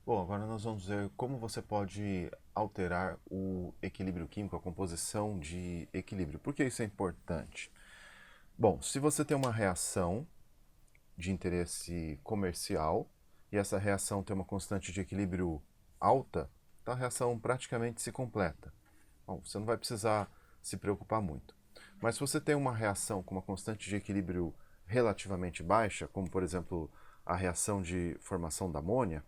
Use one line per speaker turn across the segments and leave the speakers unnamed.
Bom, agora nós vamos ver como você pode alterar o equilíbrio químico, a composição de equilíbrio. Por que isso é importante? Bom, se você tem uma reação de interesse comercial e essa reação tem uma constante de equilíbrio alta, então a reação praticamente se completa. Bom, você não vai precisar se preocupar muito. Mas se você tem uma reação com uma constante de equilíbrio relativamente baixa, como por exemplo a reação de formação da amônia,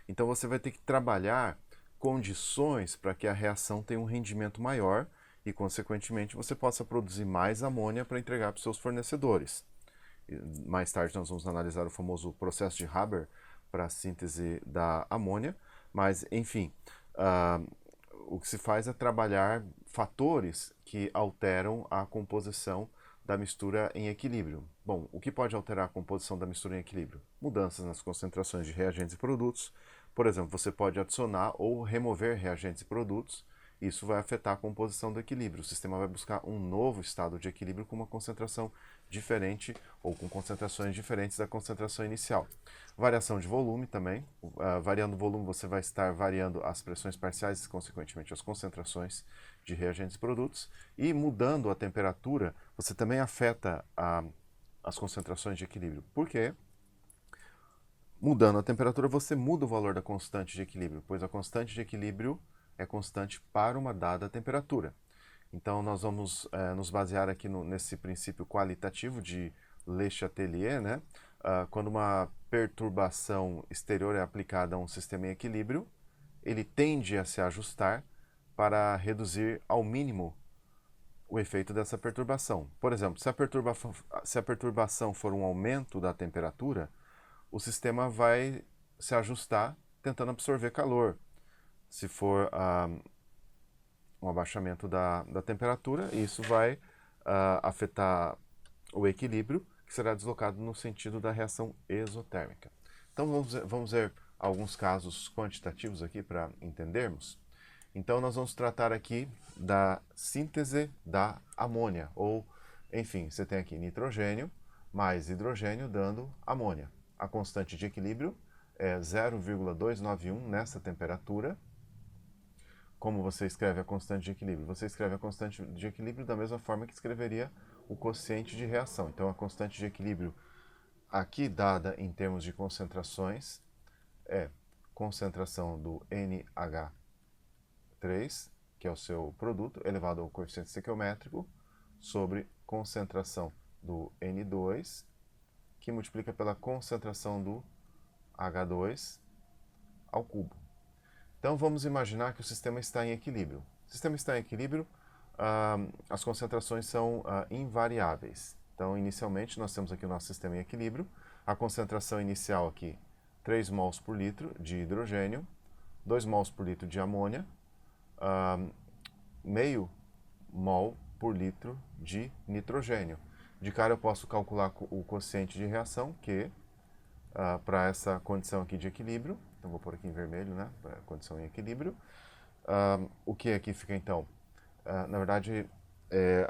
então você vai ter que trabalhar condições para que a reação tenha um rendimento maior e, consequentemente, você possa produzir mais amônia para entregar para os seus fornecedores. Mais tarde nós vamos analisar o famoso processo de Haber para a síntese da amônia, mas enfim, uh, o que se faz é trabalhar fatores que alteram a composição da mistura em equilíbrio. Bom, o que pode alterar a composição da mistura em equilíbrio? Mudanças nas concentrações de reagentes e produtos. Por exemplo, você pode adicionar ou remover reagentes e produtos. Isso vai afetar a composição do equilíbrio. O sistema vai buscar um novo estado de equilíbrio com uma concentração diferente ou com concentrações diferentes da concentração inicial. Variação de volume também. Variando o volume, você vai estar variando as pressões parciais e, consequentemente, as concentrações de reagentes e produtos. E mudando a temperatura, você também afeta as concentrações de equilíbrio. Por quê? Mudando a temperatura, você muda o valor da constante de equilíbrio, pois a constante de equilíbrio é constante para uma dada temperatura. Então, nós vamos nos basear aqui nesse princípio qualitativo de Le Chatelier, né? Quando uma perturbação exterior é aplicada a um sistema em equilíbrio, ele tende a se ajustar para reduzir ao mínimo o efeito dessa perturbação. Por exemplo, se a perturbação for um aumento da temperatura, o sistema vai se ajustar tentando absorver calor. Se for um abaixamento da temperatura, isso vai afetar o equilíbrio, que será deslocado no sentido da reação exotérmica. Então vamos ver alguns casos quantitativos aqui para entendermos. Então nós vamos tratar aqui da síntese da amônia, ou enfim, você tem aqui nitrogênio mais hidrogênio dando amônia. A constante de equilíbrio é 0,291 nessa temperatura. Como você escreve a constante de equilíbrio? Você escreve a constante de equilíbrio da mesma forma que escreveria o quociente de reação. Então, a constante de equilíbrio aqui dada em termos de concentrações é concentração do NH3, que é o seu produto, elevado ao coeficiente estequiométrico, sobre concentração do N2, que multiplica pela concentração do H2 ao cubo. Então vamos imaginar que o sistema está em equilíbrio. O sistema está em equilíbrio, as concentrações são invariáveis. Então, inicialmente, nós temos aqui o nosso sistema em equilíbrio. A concentração inicial aqui, 3 mols por litro de hidrogênio, 2 mols por litro de amônia, meio mol por litro de nitrogênio. De cara eu posso calcular o quociente de reação, que para essa condição aqui de equilíbrio, então vou pôr aqui em vermelho, né, para condição em equilíbrio. O que aqui fica então? Na verdade, é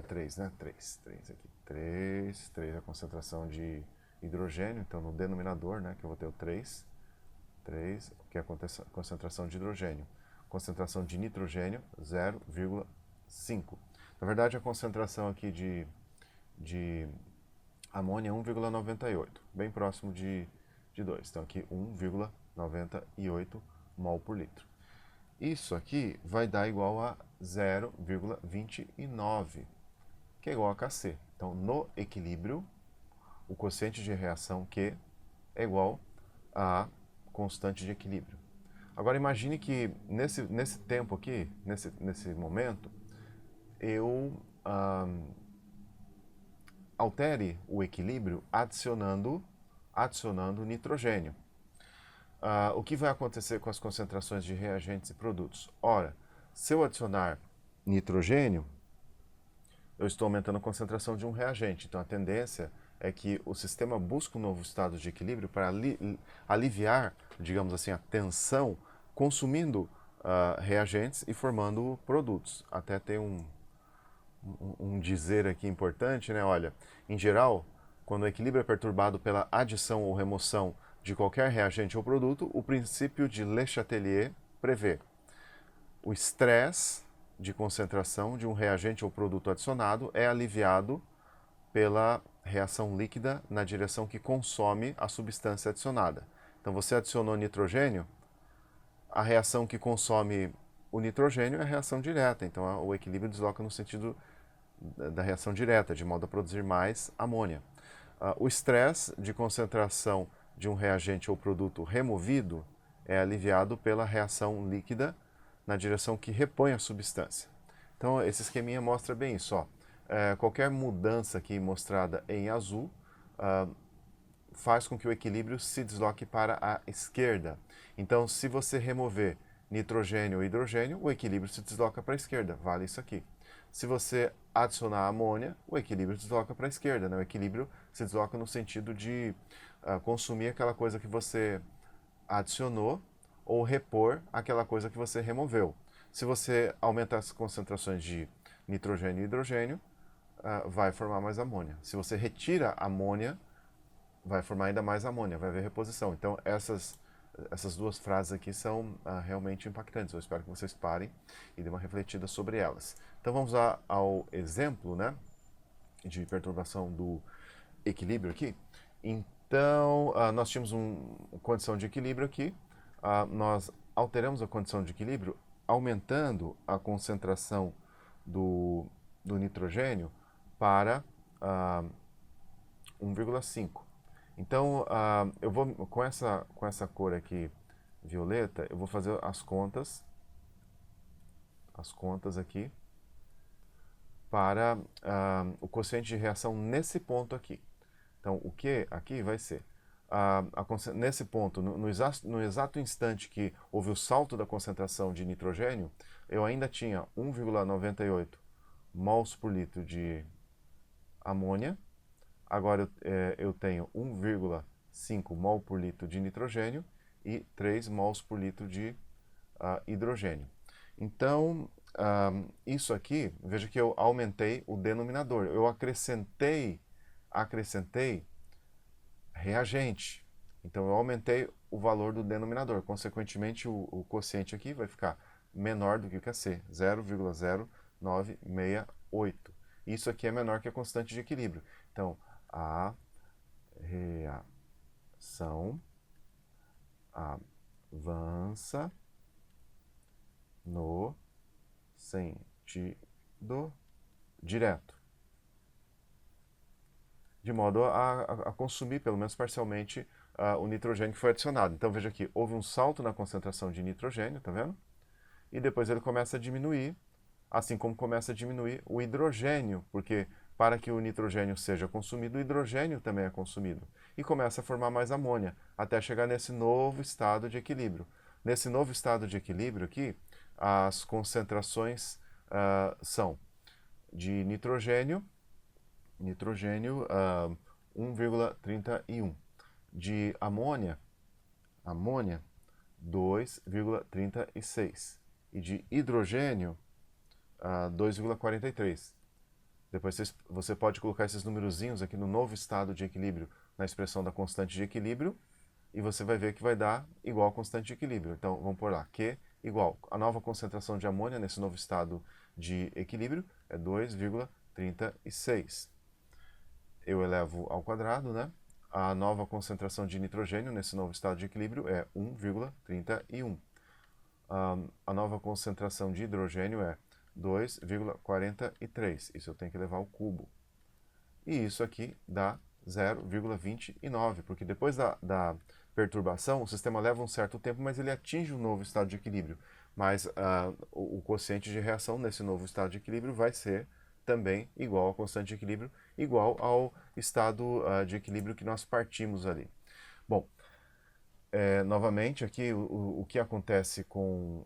3, né? 3 aqui. 3 a concentração de hidrogênio, então no denominador, né, que eu vou ter o 3 que é a concentração de hidrogênio. Concentração de nitrogênio, 0,5. Na verdade, a concentração aqui de amônia é 1,98, bem próximo de 2. Então aqui 1,98 mol por litro. Isso aqui vai dar igual a 0,29, que é igual a Kc. Então, no equilíbrio, o quociente de reação Q é igual a constante de equilíbrio. Agora imagine que nesse tempo aqui, nesse momento, eu altere o equilíbrio adicionando nitrogênio. O que vai acontecer com as concentrações de reagentes e produtos? Ora, se eu adicionar nitrogênio, eu estou aumentando a concentração de um reagente. Então a tendência é que o sistema busque um novo estado de equilíbrio para aliviar, digamos assim, a tensão, consumindo reagentes e formando produtos. Até tem um dizer aqui importante, né? Olha, em geral, quando o equilíbrio é perturbado pela adição ou remoção de qualquer reagente ou produto, o princípio de Le Chatelier prevê o estresse de concentração de um reagente ou produto adicionado é aliviado pela reação líquida na direção que consome a substância adicionada. Então você adicionou nitrogênio, a reação que consome o nitrogênio é a reação direta, então o equilíbrio desloca no sentido da reação direta, de modo a produzir mais amônia. O estresse de concentração de um reagente ou produto removido é aliviado pela reação líquida na direção que repõe a substância. Então, esse esqueminha mostra bem isso. Ó. Qualquer mudança aqui mostrada em azul faz com que o equilíbrio se desloque para a esquerda. Então, se você remover nitrogênio ou hidrogênio, o equilíbrio se desloca para a esquerda. Vale isso aqui. Se você adicionar amônia, o equilíbrio se desloca para a esquerda. Né? O equilíbrio se desloca no sentido de consumir aquela coisa que você adicionou ou repor aquela coisa que você removeu. Se você aumentar as concentrações de nitrogênio e hidrogênio, vai formar mais amônia. Se você retira amônia, vai formar ainda mais amônia, vai haver reposição. Então, essas duas frases aqui são realmente impactantes. Eu espero que vocês parem e dêem uma refletida sobre elas. Então, vamos ao exemplo, né, de perturbação do equilíbrio aqui. Então, nós tínhamos uma condição de equilíbrio aqui. Nós alteramos a condição de equilíbrio aumentando a concentração do nitrogênio para 1,5. Então, eu vou com essa cor aqui violeta, eu vou fazer as contas aqui para o quociente de reação nesse ponto aqui. Então, o que aqui vai ser nesse ponto, no exato instante que houve o salto da concentração de nitrogênio, eu ainda tinha 1,98 mols por litro de amônia. Agora eu tenho 1,5 mol por litro de nitrogênio e 3 mols por litro de hidrogênio. Então, isso aqui, veja que eu aumentei o denominador. Eu acrescentei reagente. Então, eu aumentei o valor do denominador. Consequentemente, o quociente aqui vai ficar menor do que o que é C, 0,0968. Isso aqui é menor que a constante de equilíbrio. Então, a reação avança no sentido direto, de modo a consumir, pelo menos parcialmente, o nitrogênio que foi adicionado. Então, veja aqui, houve um salto na concentração de nitrogênio, tá vendo? E depois ele começa a diminuir, assim como começa a diminuir o hidrogênio, porque para que o nitrogênio seja consumido, o hidrogênio também é consumido. E começa a formar mais amônia, até chegar nesse novo estado de equilíbrio. Nesse novo estado de equilíbrio aqui, as concentrações são de nitrogênio 1,31. De amônia 2,36. E de hidrogênio 2,43. Depois você pode colocar esses numerozinhos aqui no novo estado de equilíbrio na expressão da constante de equilíbrio e você vai ver que vai dar igual a constante de equilíbrio. Então, vamos pôr lá, Q igual. A nova concentração de amônia nesse novo estado de equilíbrio é 2,36. Eu elevo ao quadrado, né? A nova concentração de nitrogênio nesse novo estado de equilíbrio é 1,31. A nova concentração de hidrogênio é 2,43. Isso eu tenho que levar ao cubo. E isso aqui dá 0,29, porque depois da perturbação, o sistema leva um certo tempo, mas ele atinge um novo estado de equilíbrio. Mas o quociente de reação nesse novo estado de equilíbrio vai ser também igual à constante de equilíbrio, igual ao estado de equilíbrio que nós partimos ali. Bom, novamente aqui o que acontece com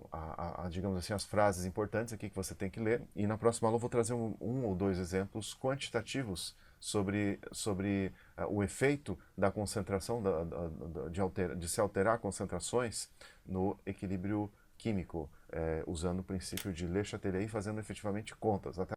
digamos assim, as frases importantes aqui que você tem que ler, e na próxima aula eu vou trazer um ou dois exemplos quantitativos sobre o efeito da concentração, de se alterar concentrações no equilíbrio químico, usando o princípio de Le Chatelier e fazendo efetivamente contas. Até